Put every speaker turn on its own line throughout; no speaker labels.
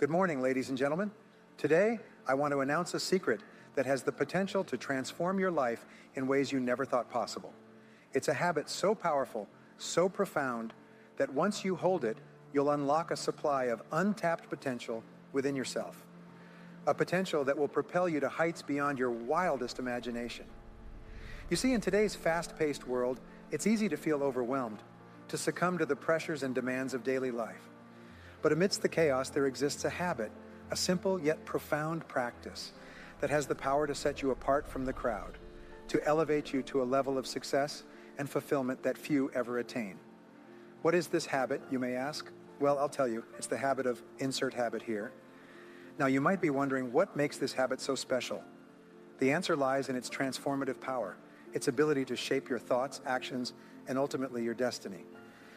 Good morning, ladies and gentlemen. Today, I want to announce a secret that has the potential to transform your life in ways you never thought possible. It's a habit so powerful, so profound, that once you hold it, you'll unlock a supply of untapped potential within yourself. A potential that will propel you to heights beyond your wildest imagination. You see, in today's fast-paced world, it's easy to feel overwhelmed, to succumb to the pressures and demands of daily life. But amidst the chaos, there exists a habit, a simple yet profound practice that has the power to set you apart from the crowd, to elevate you to a level of success and fulfillment that few ever attain. What is this habit, you may ask? Well, I'll tell you, it's the habit of insert habit here. Now, you might be wondering what makes this habit so special. The answer lies in its transformative power, its ability to shape your thoughts, actions, and ultimately your destiny.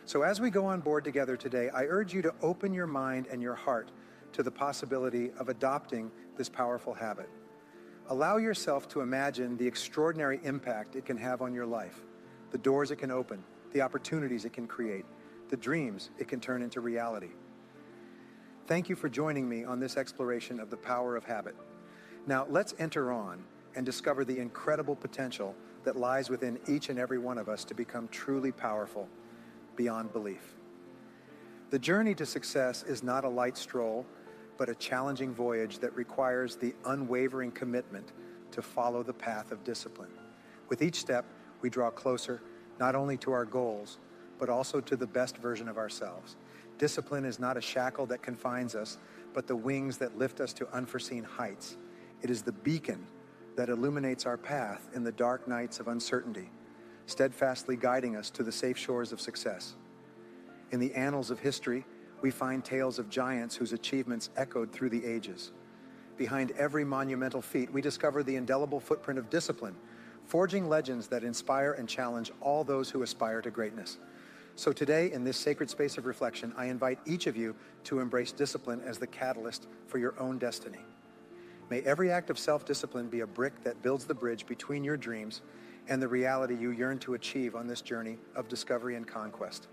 So as we go on board together today, I urge you to open your mind and your heart to the possibility of adopting this powerful habit. Allow yourself to imagine the extraordinary impact it can have on your life, the doors it can open, the opportunities it can create, the dreams it can turn into reality. Thank you for joining me on this exploration of the power of habit. Now let's enter on and discover the incredible potential that lies within each and every one of us to become truly powerful beyond belief. The journey to success is not a light stroll, but a challenging voyage that requires the unwavering commitment to follow the path of discipline. With each step, we draw closer not only to our goals, but also to the best version of ourselves. Discipline is not a shackle that confines us, but the wings that lift us to unforeseen heights. It is the beacon that illuminates our path in the dark nights of uncertainty, steadfastly guiding us to the safe shores of success. In the annals of history, we find tales of giants whose achievements echoed through the ages. Behind every monumental feat, we discover the indelible footprint of discipline, forging legends that inspire and challenge all those who aspire to greatness. So today, in this sacred space of reflection, I invite each of you to embrace discipline as the catalyst for your own destiny. May every act of self-discipline be a brick that builds the bridge between your dreams and the reality you yearn to achieve on this journey of discovery and conquest.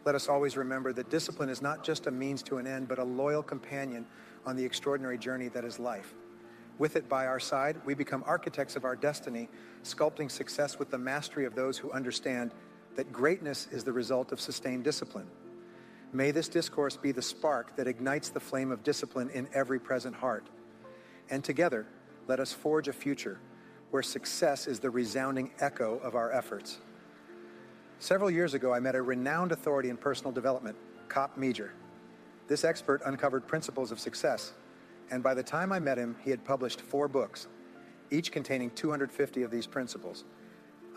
Let us always remember that discipline is not just a means to an end, but a loyal companion on the extraordinary journey that is life. With it by our side, we become architects of our destiny, sculpting success with the mastery of those who understand that greatness is the result of sustained discipline. May this discourse be the spark that ignites the flame of discipline in every present heart. And together, let us forge a future where success is the resounding echo of our efforts. Several years ago, I met a renowned authority in personal development, Cop Meager. This expert uncovered principles of success, and by the time I met him, he had published 4 books, each containing 250 of these principles.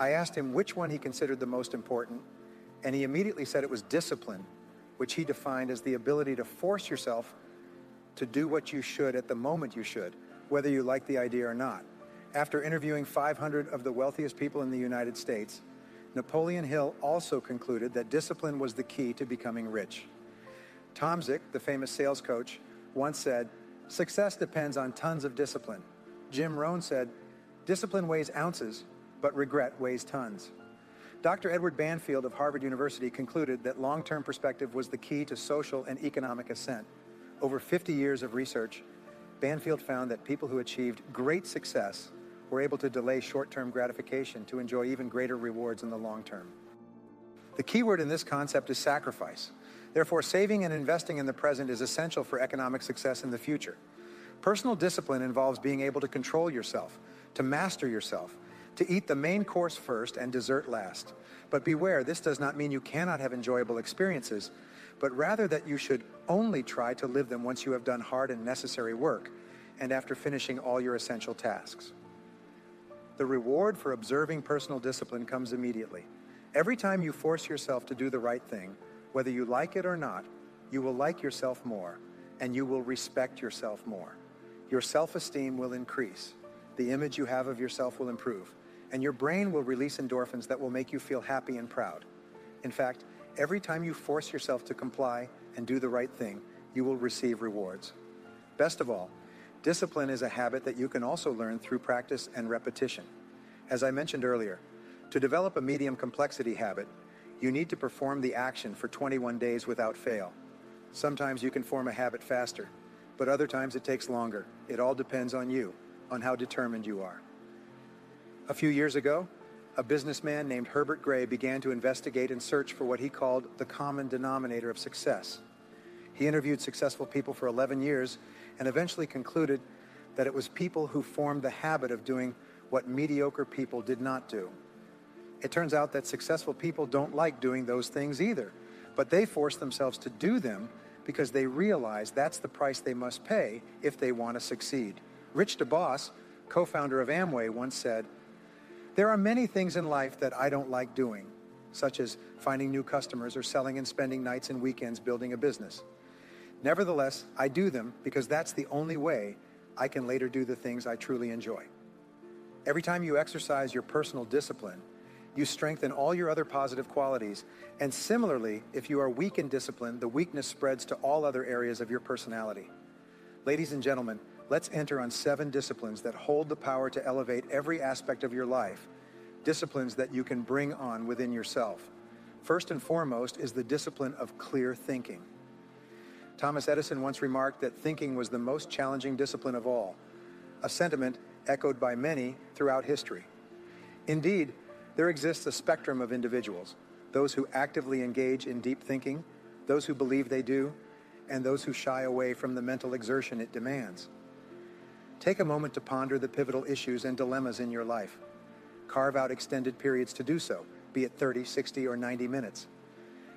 I asked him which one he considered the most important, and he immediately said it was discipline, which he defined as the ability to force yourself to do what you should at the moment you should, whether you like the idea or not. After interviewing 500 of the wealthiest people in the United States, Napoleon Hill also concluded that discipline was the key to becoming rich. Tom Zick, the famous sales coach, once said, "Success depends on tons of discipline." Jim Rohn said, "Discipline weighs ounces, but regret weighs tons." Dr. Edward Banfield of Harvard University concluded that long-term perspective was the key to social and economic ascent. Over 50 years of research, Banfield found that people who achieved great success were able to delay short-term gratification to enjoy even greater rewards in the long term. The key word in this concept is sacrifice. Therefore, saving and investing in the present is essential for economic success in the future. Personal discipline involves being able to control yourself, to master yourself, to eat the main course first and dessert last. But beware, this does not mean you cannot have enjoyable experiences, but rather that you should only try to live them once you have done hard and necessary work, and after finishing all your essential tasks. The reward for observing personal discipline comes immediately. Every time you force yourself to do the right thing, whether you like it or not, you will like yourself more, and you will respect yourself more. Your self-esteem will increase. The image you have of yourself will improve, and your brain will release endorphins that will make you feel happy and proud. In fact, every time you force yourself to comply and do the right thing, you will receive rewards. Best of all, discipline is a habit that you can also learn through practice and repetition. As I mentioned earlier, to develop a medium complexity habit, you need to perform the action for 21 days without fail. Sometimes you can form a habit faster, but other times it takes longer. It all depends on you, on how determined you are. A few years ago, a businessman named Herbert Gray began to investigate and search for what he called the common denominator of success. He interviewed successful people for 11 years and eventually concluded that it was people who formed the habit of doing what mediocre people did not do. It turns out that successful people don't like doing those things either, but they force themselves to do them because they realize that's the price they must pay if they want to succeed. Rich DeBoss, co-founder of Amway, once said, "There are many things in life that I don't like doing, such as finding new customers or selling and spending nights and weekends building a business. Nevertheless, I do them because that's the only way I can later do the things I truly enjoy." Every time you exercise your personal discipline, you strengthen all your other positive qualities. And similarly, if you are weak in discipline, the weakness spreads to all other areas of your personality. Ladies and gentlemen, let's enter on 7 disciplines that hold the power to elevate every aspect of your life, disciplines that you can bring on within yourself. First and foremost is the discipline of clear thinking. Thomas Edison once remarked that thinking was the most challenging discipline of all, a sentiment echoed by many throughout history. Indeed, there exists a spectrum of individuals, those who actively engage in deep thinking, those who believe they do, and those who shy away from the mental exertion it demands. Take a moment to ponder the pivotal issues and dilemmas in your life. Carve out extended periods to do so, be it 30, 60, or 90 minutes.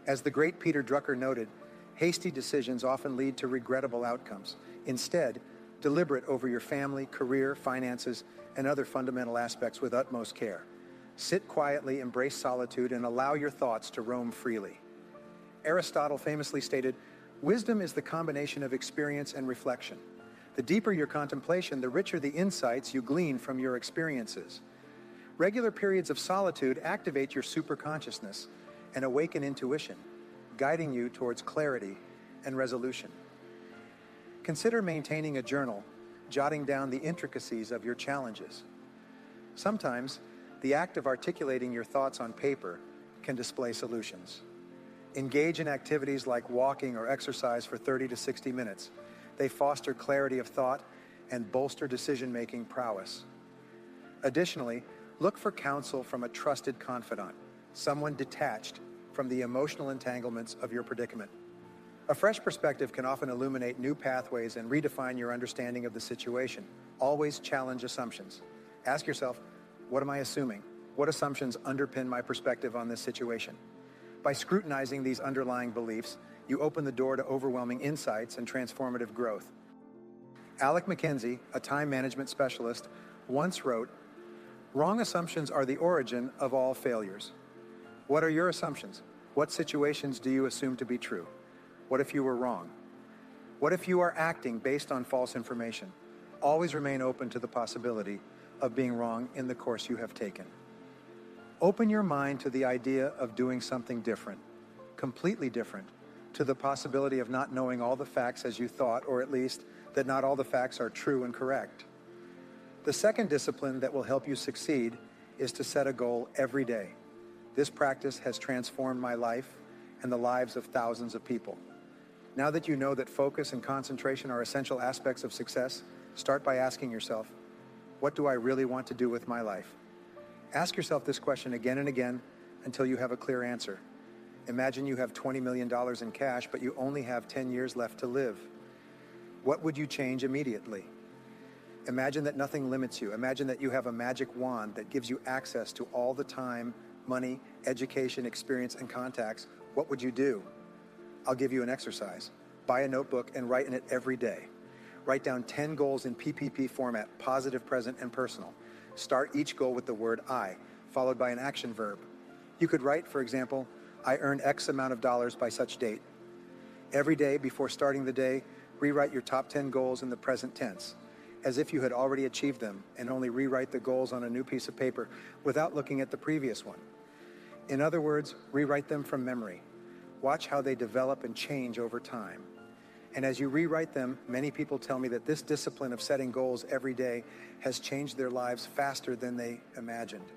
As the great Peter Drucker noted, hasty decisions often lead to regrettable outcomes. Instead, deliberate over your family, career, finances, and other fundamental aspects with utmost care. Sit quietly, embrace solitude, and allow your thoughts to roam freely. Aristotle famously stated, "Wisdom is the combination of experience and reflection. The deeper your contemplation, the richer the insights you glean from your experiences." Regular periods of solitude activate your superconsciousness and awaken intuition, guiding you towards clarity and resolution. Consider maintaining a journal, jotting down the intricacies of your challenges. Sometimes, the act of articulating your thoughts on paper can display solutions. Engage in activities like walking or exercise for 30 to 60 minutes. They foster clarity of thought and bolster decision-making prowess. Additionally, look for counsel from a trusted confidant, someone detached from the emotional entanglements of your predicament. A fresh perspective can often illuminate new pathways and redefine your understanding of the situation. Always challenge assumptions. Ask yourself, what am I assuming? What assumptions underpin my perspective on this situation? By scrutinizing these underlying beliefs, you open the door to overwhelming insights and transformative growth. Alec McKenzie, a time management specialist, once wrote, "Wrong assumptions are the origin of all failures." What are your assumptions? What situations do you assume to be true? What if you were wrong? What if you are acting based on false information? Always remain open to the possibility of being wrong in the course you have taken. Open your mind to the idea of doing something different, completely different, to the possibility of not knowing all the facts as you thought, or at least that not all the facts are true and correct. The second discipline that will help you succeed is to set a goal every day. This practice has transformed my life and the lives of thousands of people. Now that you know that focus and concentration are essential aspects of success, start by asking yourself, what do I really want to do with my life? Ask yourself this question again and again until you have a clear answer. Imagine you have $20 million in cash, but you only have 10 years left to live. What would you change immediately? Imagine that nothing limits you. Imagine that you have a magic wand that gives you access to all the time, money, education, experience, and contacts. What would you do? I'll give you an exercise. Buy a notebook and write in it every day. Write down 10 goals in PPP format, positive, present, and personal. Start each goal with the word I, followed by an action verb. You could write, for example, I earned X amount of dollars by such date. Every day before starting the day, rewrite your top 10 goals in the present tense, as if you had already achieved them, and only rewrite the goals on a new piece of paper without looking at the previous one. In other words, rewrite them from memory. Watch how they develop and change over time. And as you rewrite them, many people tell me that this discipline of setting goals every day has changed their lives faster than they imagined.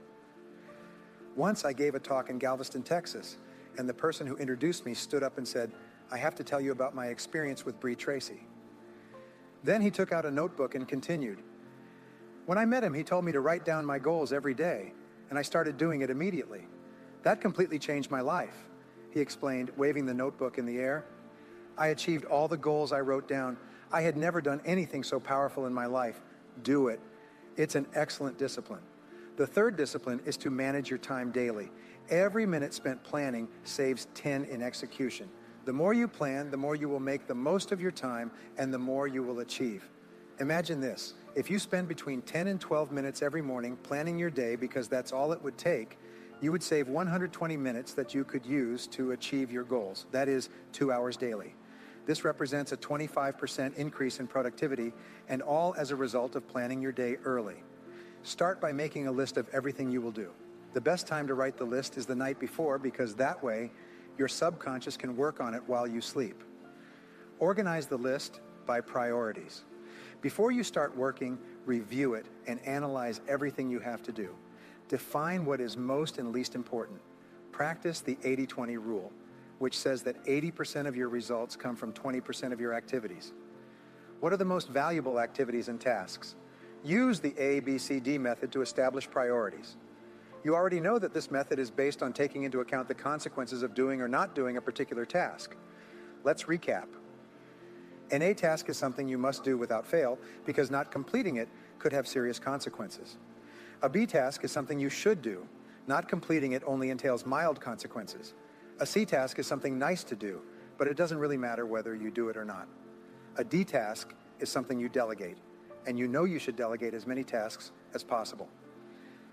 Once I gave a talk in Galveston, Texas, and the person who introduced me stood up and said, I have to tell you about my experience with Tracy. Then he took out a notebook and continued. When I met him, he told me to write down my goals every day, and I started doing it immediately. That completely changed my life, he explained, waving the notebook in the air. I achieved all the goals I wrote down. I had never done anything so powerful in my life. Do it. It's an excellent discipline. The third discipline is to manage your time daily. Every minute spent planning saves 10 in execution. The more you plan, the more you will make the most of your time, and the more you will achieve. Imagine this. If you spend between 10 and 12 minutes every morning planning your day because that's all it would take, you would save 120 minutes that you could use to achieve your goals. That is 2 hours daily. This represents a 25% increase in productivity, and all as a result of planning your day early. Start by making a list of everything you will do. The best time to write the list is the night before, because that way your subconscious can work on it while you sleep. Organize the list by priorities. Before you start working, review it and analyze everything you have to do. Define what is most and least important. Practice the 80-20 rule, which says that 80% of your results come from 20% of your activities. What are the most valuable activities and tasks? Use the ABCD method to establish priorities. You already know that this method is based on taking into account the consequences of doing or not doing a particular task. Let's recap. An A task is something you must do without fail, because not completing it could have serious consequences. A B task is something you should do. Not completing it only entails mild consequences. A C task is something nice to do, but it doesn't really matter whether you do it or not. A D task is something you delegate, and you know you should delegate as many tasks as possible.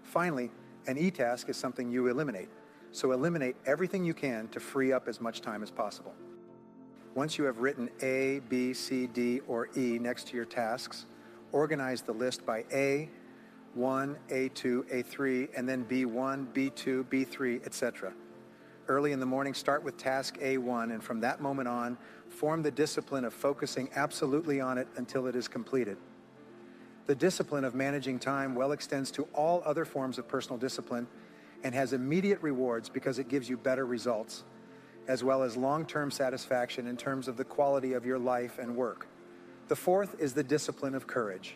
Finally, an E task is something you eliminate, so eliminate everything you can to free up as much time as possible. Once you have written A, B, C, D, or E next to your tasks, organize the list by A1, A2, A3, and then B1, B2, B3, etc. Early in the morning, start with task A1, and from that moment on, form the discipline of focusing absolutely on it until it is completed. The discipline of managing time well extends to all other forms of personal discipline and has immediate rewards because it gives you better results, as well as long-term satisfaction in terms of the quality of your life and work. The fourth is the discipline of courage.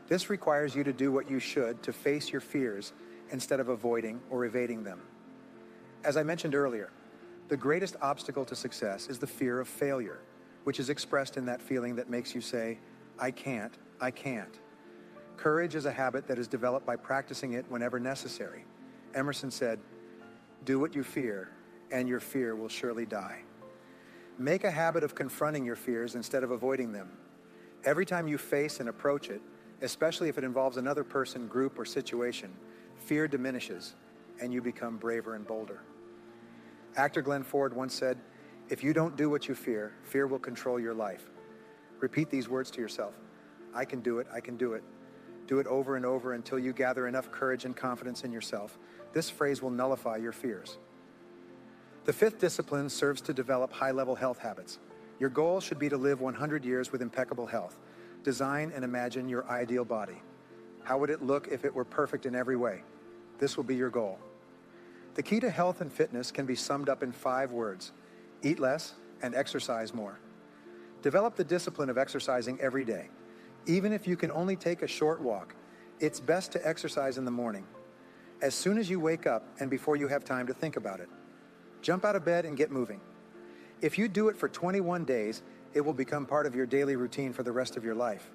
This requires you to do what you should to face your fears instead of avoiding or evading them. As I mentioned earlier, the greatest obstacle to success is the fear of failure, which is expressed in that feeling that makes you say, I can't, I can't. Courage is a habit that is developed by practicing it whenever necessary. Emerson said, do what you fear, and your fear will surely die. Make a habit of confronting your fears instead of avoiding them. Every time you face and approach it, especially if it involves another person, group, or situation, fear diminishes, and you become braver and bolder. Actor Glenn Ford once said, if you don't do what you fear, fear will control your life. Repeat these words to yourself. I can do it, I can do it. Do it over and over until you gather enough courage and confidence in yourself. This phrase will nullify your fears. The fifth discipline serves to develop high-level health habits. Your goal should be to live 100 years with impeccable health. Design and imagine your ideal body. How would it look if it were perfect in every way? This will be your goal. The key to health and fitness can be summed up in 5 words: eat less and exercise more. Develop the discipline of exercising every day. Even if you can only take a short walk, it's best to exercise in the morning, as soon as you wake up and before you have time to think about it. Jump out of bed and get moving. If you do it for 21 days, it will become part of your daily routine for the rest of your life.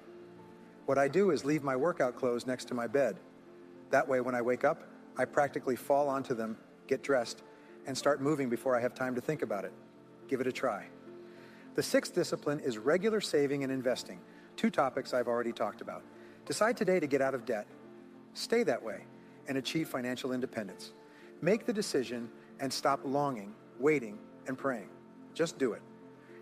What I do is leave my workout clothes next to my bed. That way, when I wake up, I practically fall onto them, get dressed, and start moving before I have time to think about it. Give it a try. The sixth discipline is regular saving and investing, 2 topics I've already talked about. Decide today to get out of debt. Stay that way and achieve financial independence. Make the decision and stop longing, waiting, and praying. Just do it.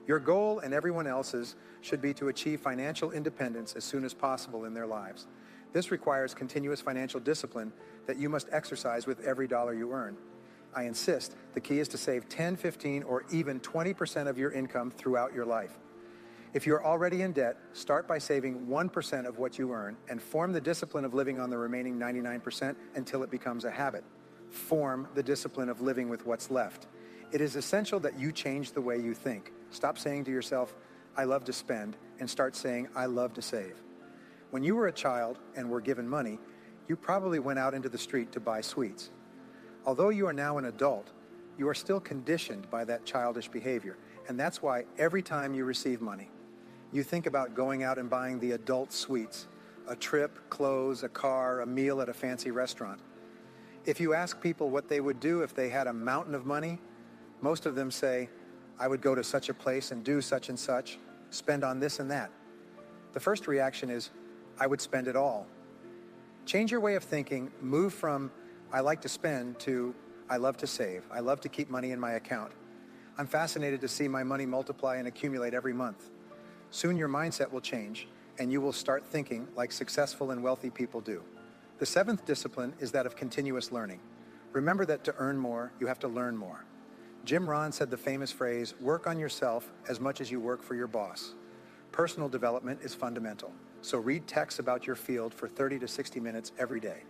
Your goal and everyone else's should be to achieve financial independence as soon as possible in their lives. This requires continuous financial discipline that you must exercise with every dollar you earn. I insist, the key is to save 10, 15, or even 20% of your income throughout your life. If you're already in debt, start by saving 1% of what you earn and form the discipline of living on the remaining 99% until it becomes a habit. Form the discipline of living with what's left. It is essential that you change the way you think. Stop saying to yourself, I love to spend, and start saying, I love to save. When you were a child and were given money, you probably went out into the street to buy sweets. Although you are now an adult, you are still conditioned by that childish behavior, and that's why every time you receive money, you think about going out and buying the adult sweets, a trip, clothes, a car, a meal at a fancy restaurant. If you ask people what they would do if they had a mountain of money, most of them say, I would go to such a place and do such and such, spend on this and that. The first reaction is, I would spend it all. Change your way of thinking, move from, I like to spend to, I love to save. I love to keep money in my account. I'm fascinated to see my money multiply and accumulate every month. Soon your mindset will change, and you will start thinking like successful and wealthy people do. The seventh discipline is that of continuous learning. Remember that to earn more, you have to learn more. Jim Rohn said the famous phrase, work on yourself as much as you work for your boss. Personal development is fundamental, so read texts about your field for 30 to 60 minutes every day.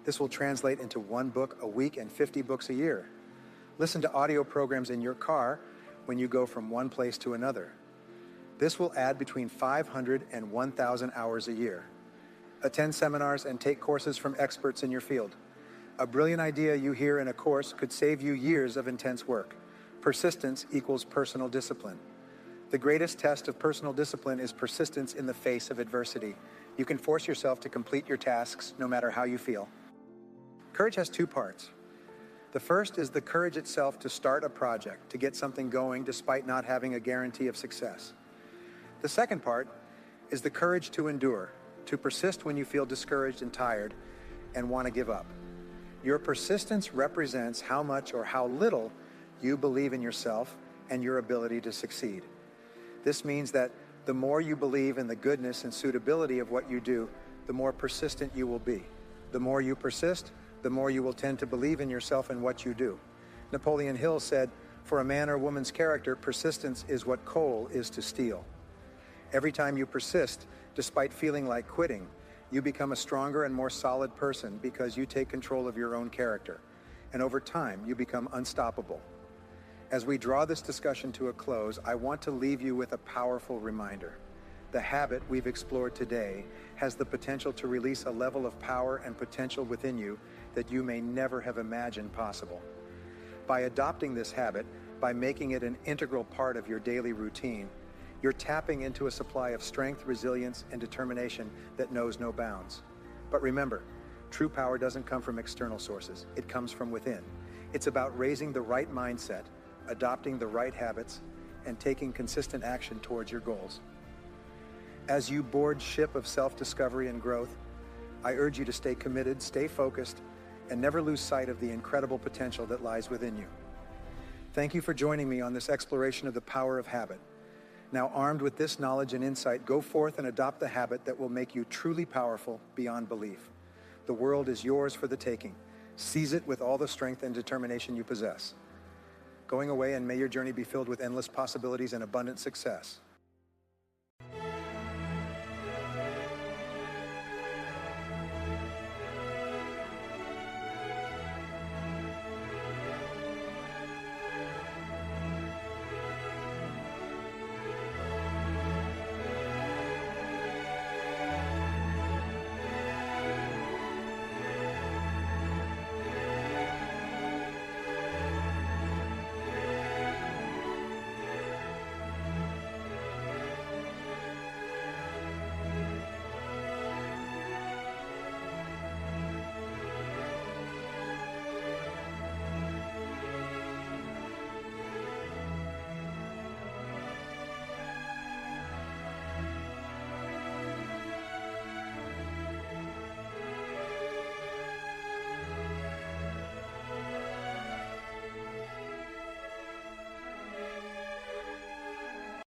This will translate into 1 book a week and 50 books a year. Listen to audio programs in your car when you go from one place to another. This will add between 500 and 1,000 hours a year. Attend seminars and take courses from experts in your field. A brilliant idea you hear in a course could save you years of intense work. Persistence equals personal discipline. The greatest test of personal discipline is persistence in the face of adversity. You can force yourself to complete your tasks no matter how you feel. Courage has 2 parts. The first is the courage itself to start a project, to get something going despite not having a guarantee of success. The second part is the courage to endure, to persist when you feel discouraged and tired and want to give up. Your persistence represents how much or how little you believe in yourself and your ability to succeed. This means that the more you believe in the goodness and suitability of what you do, the more persistent you will be. The more you persist, the more you will tend to believe in yourself and what you do. Napoleon Hill said, for a man or woman's character, persistence is what coal is to steel. Every time you persist, despite feeling like quitting, you become a stronger and more solid person because you take control of your own character. And over time, you become unstoppable. As we draw this discussion to a close, I want to leave you with a powerful reminder. The habit we've explored today has the potential to release a level of power and potential within you that you may never have imagined possible. By adopting this habit, by making it an integral part of your daily routine, you're tapping into a supply of strength, resilience, and determination that knows no bounds. But remember, true power doesn't come from external sources. It comes from within. It's about raising the right mindset, adopting the right habits, and taking consistent action towards your goals. As you board ship of self-discovery and growth, I urge you to stay committed, stay focused, and never lose sight of the incredible potential that lies within you. Thank you for joining me on this exploration of the power of habit. Now, armed with this knowledge and insight, go forth and adopt the habit that will make you truly powerful beyond belief. The world is yours for the taking. Seize it with all the strength and determination you possess. Going away, and may your journey be filled with endless possibilities and abundant success.